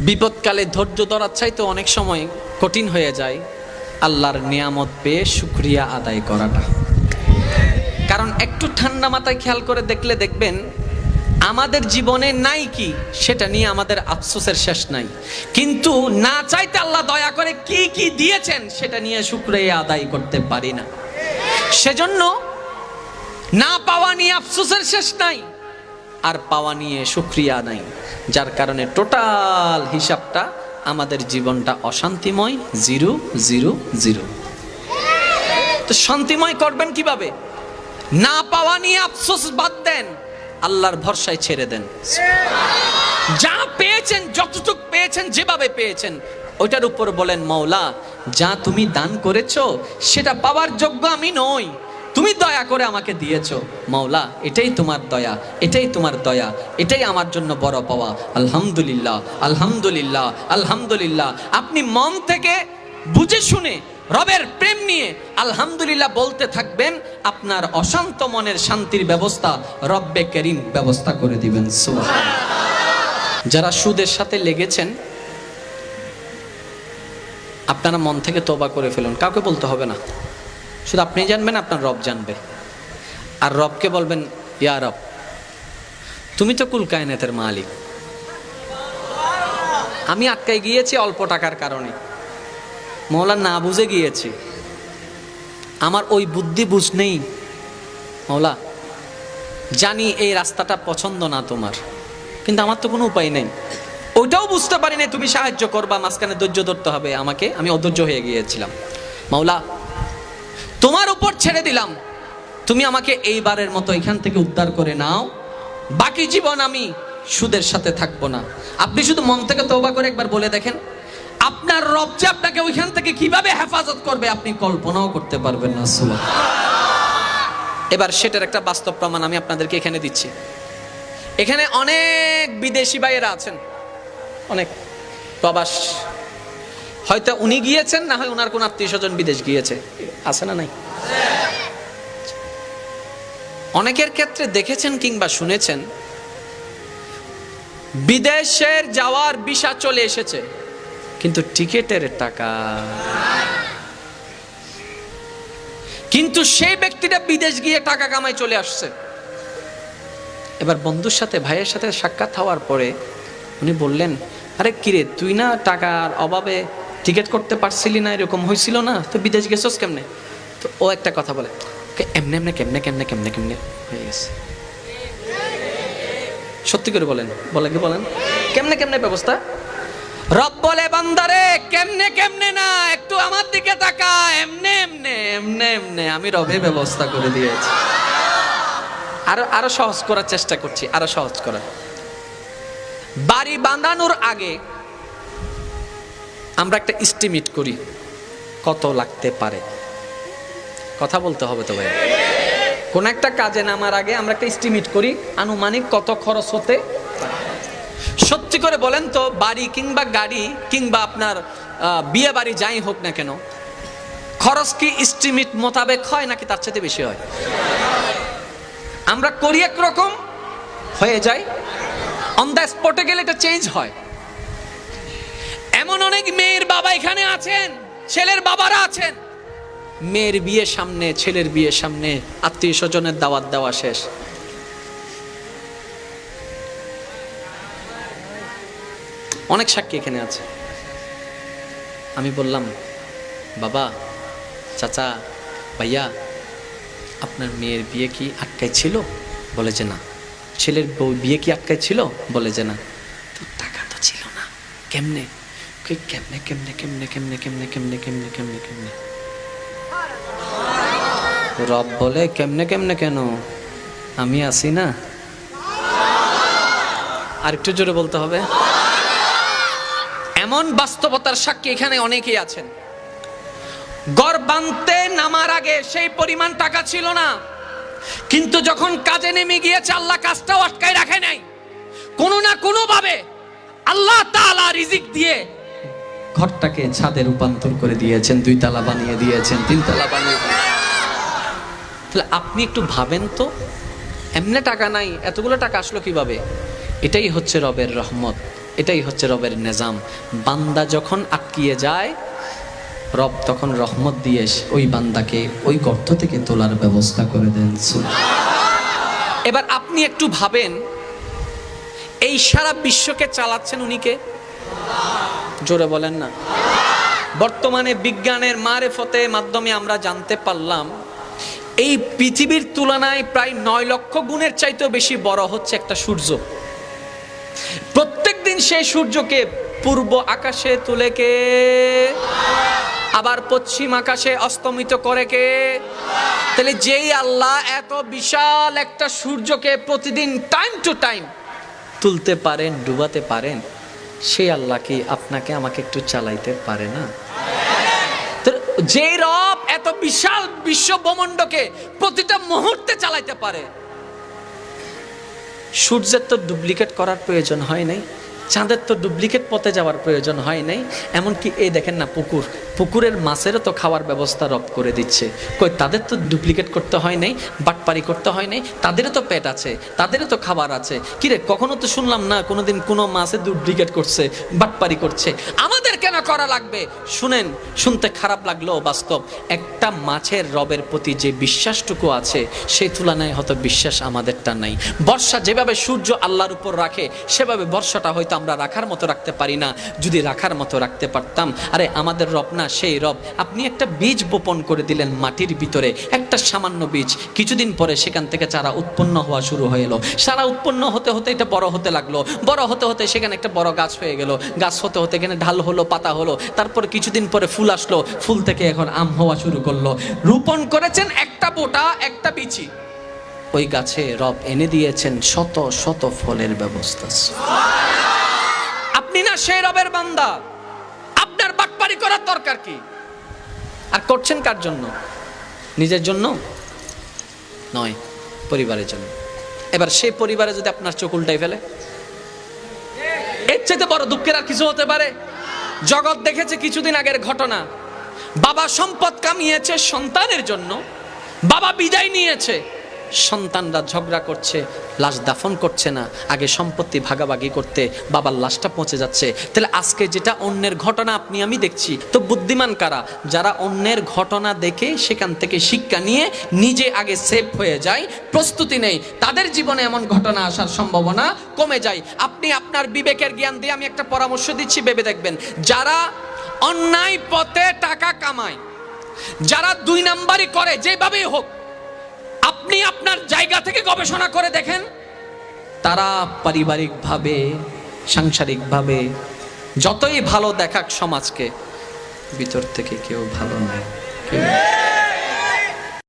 বিপদকালে ধৈর্য ধরার চাইতে অনেক সময় কঠিন হয়ে যায় আল্লাহর নিয়ামত পেয়ে শুকরিয়া আদায় করাটা। কারণ একটু ঠান্ডা মাথায় খেয়াল করে দেখলে দেখবেন আমাদের জীবনে নাই কি সেটা নিয়ে আমাদের আফসোসের শেষ নাই, কিন্তু না চাইতে আল্লাহ দয়া করে কি কি দিয়েছেন সেটা নিয়ে শুকরিয়া আদায় করতে পারি না। সেজন্য না পাওয়া নিয়ে আফসোসের শেষ নাই, আর পাওয়া নিয়ে শুকরিয়া নাই, যার কারণে টোটাল হিসাবটা আমাদের জীবনটা অশান্তিময়, 0-0-0। তো শান্তিময় করবেন কিভাবে? না পাওয়া নিয়ে আফসোস বাদ দেন, আল্লাহর ভরসায় ছেড়ে দেন। যা পেয়েছেন, যতটুকু পেয়েছেন, যেভাবে পেয়েছেন ওইটার উপর বলেন, মওলা যা তুমি দান করেছো সেটা পাওয়ার যোগ্য আমি নই, তুমি দয়া করে আমাকে দিয়েছো, মওলা এটাই তোমার দয়া, এটাই তোমার দয়া, এটাই আমার জন্য বড় পাওয়া। আলহামদুলিল্লাহ, আলহামদুলিল্লাহ, আলহামদুলিল্লাহ। আপনি মন থেকে বুঝে শুনে রবের প্রেম নিয়ে আলহামদুলিল্লাহ বলতে থাকবেন, আপনার অশান্ত মনের শান্তির ব্যবস্থা রব্বে করিম ব্যবস্থা করে দিবেন। সুবহানাল্লাহ। যারা সুদের সাথে লেগেছেন আপনারা মন থেকে তওবা করে ফেলুন, কাউকে বলতে হবে না, শুধু আপনি জানবেন, আপনার রব জানবে। আর রবকে বলবেন, ইয়া রব তুমি তো কুল কায়নাতের মালিক, আমি আটকাই গিয়েছি অল্প টাকার কারণে, মওলা না বুঝে গিয়েছি, আমার ওই বুদ্ধি বুঝ নেই, মওলা জানি এই রাস্তাটা পছন্দ না তোমার, কিন্তু আমার তো কোনো উপায় নেই, ওইটাও বুঝতে পারি না, তুমি সাহায্য করবা, মাঝখানে ধৈর্য ধরতে হবে আমাকে, আমি অধৈর্য হয়ে গিয়েছিলাম, মওলা তোমার উপর ছেড়ে দিলাম, তুমি আমাকে এইবারের মতো এখান থেকে উদ্ধার করে নাও, বাকি জীবন আমি সুদের সাথে থাকবো না। আপনি শুধু মন থেকে তওবা করে একবার বলে দেখেন, আপনার রব যে আপনাকে ওইখান থেকে কিভাবে হেফাজত করবে আপনি কল্পনাও করতে পারবেন না। সুবহানাল্লাহ। এবার সেটার একটা বাস্তব প্রমাণ আমি আপনাদেরকে এখানে দিচ্ছি। এখানে অনেক বিদেশি ভাইয়েরা আছেন, অনেক প্রবাস, হয়তো উনি গিয়েছেন, না হয় ওনার কোন আত্মীয় স্বজন বিদেশ গিয়েছে, আছে না নাই? অনেকের ক্ষেত্রে দেখেছেন কিংবা শুনেছেন বিদেশের যাওয়ার ভিসা চলে এসেছে, কিন্তু টিকেটের টাকা, কিন্তু সেই ব্যক্তিটা বিদেশ গিয়ে টাকা কামাই চলে আসছে। এবার বন্ধুর সাথে, ভাইয়ের সাথে সাক্ষাৎ হওয়ার পরে উনি বললেন, আরে কিরে তুই না টাকার অভাবে টিকিট করতে পারছিলি না, এরকম হয়েছিল না, তো বিদেশ গেছস কেমনে? তো ও একটা কথা বলে, এমনি এমনি কেমনে কেমনে কেমনে কেমনে হয়ে গেছে। সত্যি করে বলেন, বলে কি বলেন, কেমনে কেমনে ব্যবস্থা? রব বলে, বান্দারে কেমনে কেমনে না, একটু আমার দিকে তাকা, এমনে এমনে এমনে এমনে আমি রবে ব্যবস্থা করে দিয়েছি। আরো সহজ করার চেষ্টা করছি, আরো সহজ করার। বাড়ি বাঁধানোর আগে আমরা একটা এস্টিমেট করি কত লাগতে পারে, কথা বলতে হবে তো ভাই। কোন একটা কাজে নামার আগে আমরা একটা এস্টিমেট করি আনুমানিক কত খরচ হতে। সত্যি করে বলেন তো, বাড়ি কিংবা গাড়ি কিংবা আপনার বিয়ে বাড়ি যাই হোক না কেন, খরচ কি এস্টিমেট মোতাবেক হয় নাকি তার চেয়ে বেশি হয়? আমরা করি একরকম, হয়ে যায়, অন দ্য স্পটে গেলে এটা চেঞ্জ হয়। এমন অনেক মেয়ের বাবা এখানে আছেন, ছেলের বাবারা আছেন, মেয়ের বিয়ে সামনে, ছেলের বিয়ে সামনে, আত্মীয় স্বজনের দাওয়াত দেওয়া শেষ, অনেক সাক্ষী এখানে আছে। আমি বললাম, বাবা, চাচা, ভাইয়া আপনার মেয়ের বিয়ে কি আটকাই ছিল? বলে যে না। ছেলের বউ বিয়ে কি আটকাই ছিল? বলে যে না। তো টাকা তো ছিল না, কেমনে? কেমনে কেমনে কেমনে কেমনে কেমনে কেমনে কেমনে কেমনে কেমনে রব বলে, কেমনে কেমনে কেন, আমি আছি না। আর একটু জোরে বলতে হবে। এমন বাস্তবতার সাক্ষী এখানে অনেকেই আছেন। ঘর বাঁধতে নামার আগে সেই পরিমাণ টাকা ছিল না, কিন্তু যখন কাজে নেমে গিয়েছে আল্লাহ কাজটাও আটকায় রাখে নাই, কোনো না কোনো ভাবে আল্লাহ তাআলা রিজিক দিয়ে ঘরটাকে ছাদে রূপান্তর করে দিয়েছেন, 2 তলা বানিয়ে দিয়েছেন, 3 তলা বানিয়ে দিয়েছেন। তাহলে আপনি একটু ভাবেন তো, এমনি টাকা নাই, এতগুলো টাকা আসলো কিভাবে? এটাই হচ্ছে রবের রহমত। এটাই হচ্ছে রবের নিজাম। বান্দা যখন আটকিয়ে যায়, রব তখন রহমত দিয়ে ওই বান্দাকে ওই গর্ত থেকে তোলার ব্যবস্থা করে দেন। এবার আপনি একটু ভাবেন, এই সারা বিশ্বকে চালাচ্ছেন উনি কে? জোরে বলেন না। বর্তমানে বিজ্ঞানের মারেফতের মাধ্যমে আমরা জানতে পারলাম, এই পৃথিবীর তুলনায় প্রায় 9 লক্ষ গুণের চাইতেও বেশি বড় হচ্ছে একটা সূর্য। প্রত্যেক দিন সেই সূর্যকে পূর্ব আকাশে তুলে কে, আবার পশ্চিম আকাশে অস্তমিত করে কে? তাহলে যেই আল্লাহ এত বিশাল একটা সূর্যকে প্রতিদিন টাইম টু টাইম তুলতে পারেন, ডুবাতে পারেন, সেই আল্লাহ কি আপনাকে আমাকে একটু চালাইতে পারে না? যে রব এত বিশাল বিশ্ব ব্রহ্মাণ্ডকে প্রতিটা মুহূর্তে চালাইতে পারে, সূর্যের তো ডুপ্লিকেট করার প্রয়োজন হয় নাই, চাঁদের তো ডুপ্লিকেট পথে যাওয়ার প্রয়োজন হয় নাই। এমনকি এই দেখেন না, পুকুরের মাছেরও তো খাওয়ার ব্যবস্থা রব করে দিচ্ছে। কই, তাদের তো ডুপ্লিকেট করতে হয় নাই, বাটপারি করতে হয় নাই, তাদেরও তো পেট আছে, তাদেরও তো খাবার আছে। কিরে, কখনো তো শুনলাম না কোনোদিন কোনো মাছে ডুপ্লিকেট করছে, বাটপারি করছে। আমাদের কেন করা লাগবে? শুনেন, শুনতে খারাপ লাগলেও বাস্তব। একটা মাছের রবের প্রতি যে বিশ্বাসটুকু আছে, সেই তুলনায় হয়তো বিশ্বাস আমাদেরটা নাই। বর্ষা যেভাবে সূর্য আল্লাহর উপর রাখে, সেভাবে বর্ষাটা হয়তো আমরা রাখার মতো রাখতে পারি না। যদি রাখার মতো রাখতে পারতাম, আরে আমাদের রব না সেই রব। আপনি একটা বীজ বপন করে দিলেন মাটির ভিতরে, একটা সামান্য বীজ, কিছুদিন পরে সেখান থেকে চারা উৎপন্ন হওয়া শুরু হয়ে এলো। চারা উৎপন্ন হতে হতে এটা বড় হতে লাগলো, বড় হতে হতে সেখানে একটা বড় গাছ হয়ে গেল, গাছ হতে হতে এখানে ঢাল হলো, পাতা হলো, তারপর কিছুদিন পরে ফুল আসলো, ফুল থেকে এখন আম হওয়া শুরু করলো। রোপণ করেছেন একটা বোটা, একটা বিচি, ওই গাছে রব এনে দিয়েছেন শত শত ফলের ব্যবস্থা। আপনি না সেই রবের বান্দা, আপনার বাটপারি করার দরকার কি? আর করছেন কার জন্য? নিজের জন্য নয়, পরিবারের জন্য। এবার সেই পরিবারে যদি আপনার চোখ উল্টাই ফেলে, এর চাইতে বড় দুঃখের আর কিছু হতে পারে? জগৎ দেখেছে কিছুদিন আগের ঘটনা, বাবা সম্পদ কামিয়েছে সন্তানের জন্য, বাবা বিদায় নিয়েছে, সন্তানরা ঝগড়া করছে, লাশ দাফন করছে না, আগে সম্পত্তি ভাগাভাগি করতে বাবার লাশটা পৌঁছে যাচ্ছে। তাহলে আজকে যেটা অন্যের ঘটনা আপনি আমি দেখছি, তো বুদ্ধিমান কারা? যারা অন্যের ঘটনা দেখে সেখান থেকে শিক্ষা নিয়ে নিজে আগে সেফ হয়ে যায়, প্রস্তুতি নেই, তাদের জীবনে এমন ঘটনা আসার সম্ভাবনা কমে যায়। আপনি আপনার বিবেকের জ্ঞান দিয়ে আমি একটা পরামর্শ দিচ্ছি, ভেবে দেখবেন। যারা অন্যায় পথে টাকা কামায়, যারা 2 নাম্বারই করে, যেভাবেই হোক, আপনি আপনার জায়গা থেকে গবেষণা করে দেখেন, তারা পারিবারিকভাবে, সাংসারিকভাবে যতই ভালো দেখাক সমাজকে, ভিতর থেকে কেউ ভালো নয়।